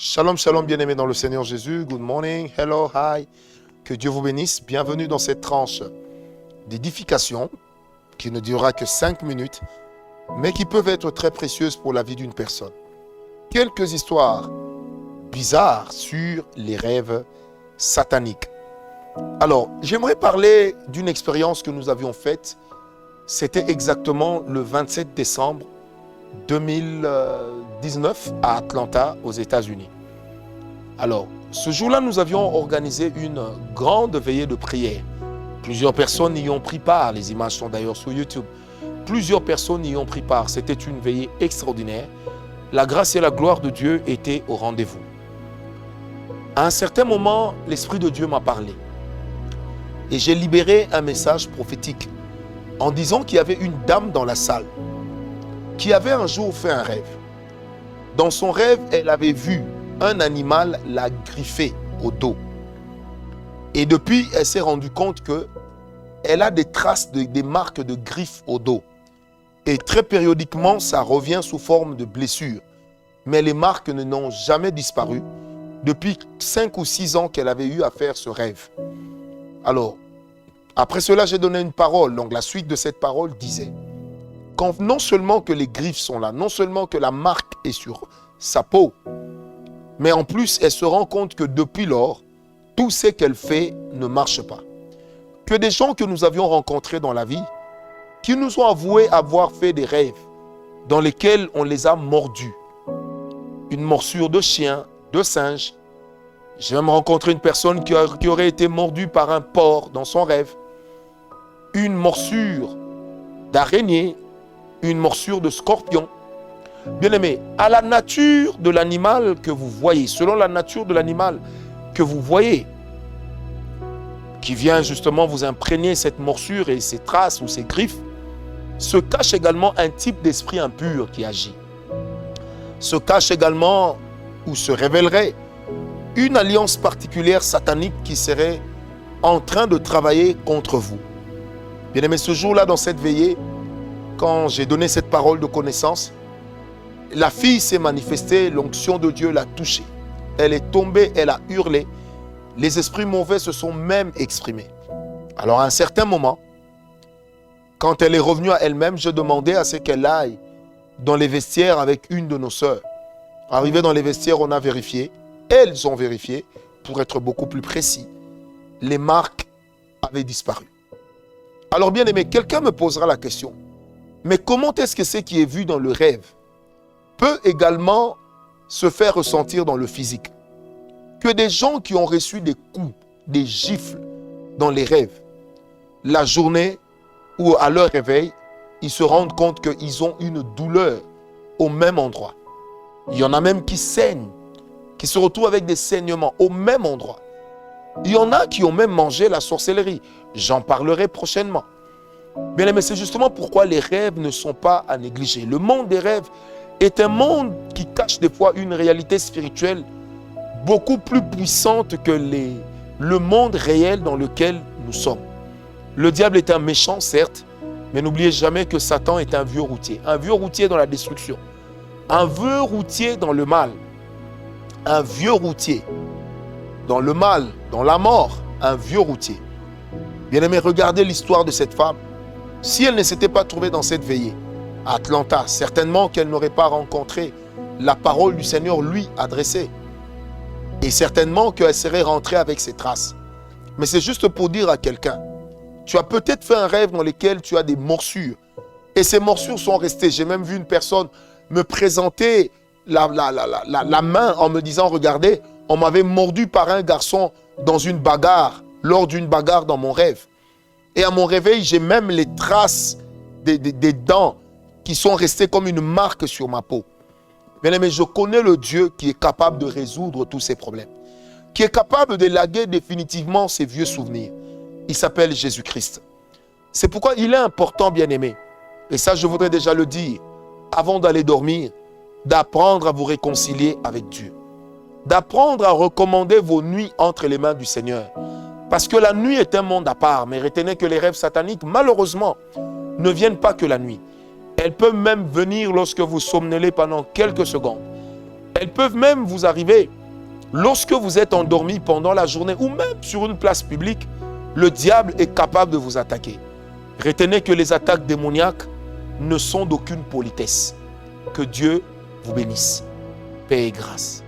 Shalom, shalom, bien-aimés dans le Seigneur Jésus. Good morning, hello, hi. Que Dieu vous bénisse. Bienvenue dans cette tranche d'édification qui ne durera que 5 minutes, mais qui peuvent être très précieuses pour la vie d'une personne. Quelques histoires bizarres sur les rêves sataniques. Alors, j'aimerais parler d'une expérience que nous avions faite. C'était exactement le 27 décembre 2019 à Atlanta, aux États-Unis. Alors, ce jour-là, nous avions organisé une grande veillée de prière. Plusieurs personnes y ont pris part. Les images sont d'ailleurs sur YouTube. Plusieurs personnes y ont pris part. C'était une veillée extraordinaire. La grâce et la gloire de Dieu étaient au rendez-vous. À un certain moment, l'Esprit de Dieu m'a parlé. Et j'ai libéré un message prophétique en disant qu'il y avait une dame dans la salle qui avait un jour fait un rêve. Dans son rêve, elle avait vu un animal la griffer au dos. Et depuis, elle s'est rendue compte qu'elle a des traces, des marques de griffes au dos. Et très périodiquement, ça revient sous forme de blessures. Mais les marques ne n'ont jamais disparu depuis 5 ou 6 ans qu'elle avait eu à faire ce rêve. Alors, après cela, j'ai donné une parole. Donc, la suite de cette parole disait: quand non seulement que les griffes sont là, non seulement que la marque est sur sa peau, mais en plus, elle se rend compte que depuis lors, tout ce qu'elle fait ne marche pas. Que des gens que nous avions rencontrés dans la vie, qui nous ont avoué avoir fait des rêves dans lesquels on les a mordus. Une morsure de chien, de singe. J'ai même rencontré une personne qui aurait été mordue par un porc dans son rêve. Une morsure d'araignée, une morsure de scorpion. Bien-aimés, à la nature de l'animal que vous voyez, selon la nature de l'animal que vous voyez, qui vient justement vous imprégner cette morsure et ces traces ou ces griffes, se cache également un type d'esprit impur qui agit. Se cache également ou se révélerait une alliance particulière satanique qui serait en train de travailler contre vous. Bien-aimés, ce jour-là, dans cette veillée, quand j'ai donné cette parole de connaissance, la fille s'est manifestée, l'onction de Dieu l'a touchée. Elle est tombée, elle a hurlé. Les esprits mauvais se sont même exprimés. Alors à un certain moment, quand elle est revenue à elle-même, je demandais à ce qu'elle aille dans les vestiaires avec une de nos sœurs. Arrivé dans les vestiaires, on a vérifié. Elles ont vérifié, pour être beaucoup plus précis. Les marques avaient disparu. Alors bien aimé, quelqu'un me posera la question. Mais comment est-ce que ce qui est vu dans le rêve peut également se faire ressentir dans le physique? Que des gens qui ont reçu des coups, des gifles dans les rêves, la journée ou à leur réveil, ils se rendent compte qu'ils ont une douleur au même endroit. Il y en a même qui saignent, qui se retrouvent avec des saignements au même endroit. Il y en a qui ont même mangé la sorcellerie. J'en parlerai prochainement. Bien aimé, c'est justement pourquoi les rêves ne sont pas à négliger. Le monde des rêves est un monde qui cache des fois une réalité spirituelle beaucoup plus puissante que le monde réel dans lequel nous sommes. Le diable est un méchant, certes, mais n'oubliez jamais que Satan est un vieux routier dans la destruction, un vieux routier dans le mal, un vieux routier dans le mal, dans la mort, un vieux routier. Bien-aimé, regardez l'histoire de cette femme. Si elle ne s'était pas trouvée dans cette veillée à Atlanta, certainement qu'elle n'aurait pas rencontré la parole du Seigneur lui adressée. Et certainement qu'elle serait rentrée avec ses traces. Mais c'est juste pour dire à quelqu'un, tu as peut-être fait un rêve dans lequel tu as des morsures. Et ces morsures sont restées. J'ai même vu une personne me présenter la main en me disant, regardez, on m'avait mordu par un garçon dans une bagarre, lors d'une bagarre dans mon rêve. Et à mon réveil, j'ai même les traces des dents qui sont restées comme une marque sur ma peau. Bien aimé, je connais le Dieu qui est capable de résoudre tous ces problèmes, qui est capable d'élaguer définitivement ces vieux souvenirs. Il s'appelle Jésus-Christ. C'est pourquoi il est important, bien aimé, et ça je voudrais déjà le dire, avant d'aller dormir, d'apprendre à vous réconcilier avec Dieu. D'apprendre à recommander vos nuits entre les mains du Seigneur. Parce que la nuit est un monde à part, mais retenez que les rêves sataniques, malheureusement, ne viennent pas que la nuit. Elles peuvent même venir lorsque vous somnolez pendant quelques secondes. Elles peuvent même vous arriver lorsque vous êtes endormi pendant la journée ou même sur une place publique. Le diable est capable de vous attaquer. Retenez que les attaques démoniaques ne sont d'aucune politesse. Que Dieu vous bénisse. Paix et grâce.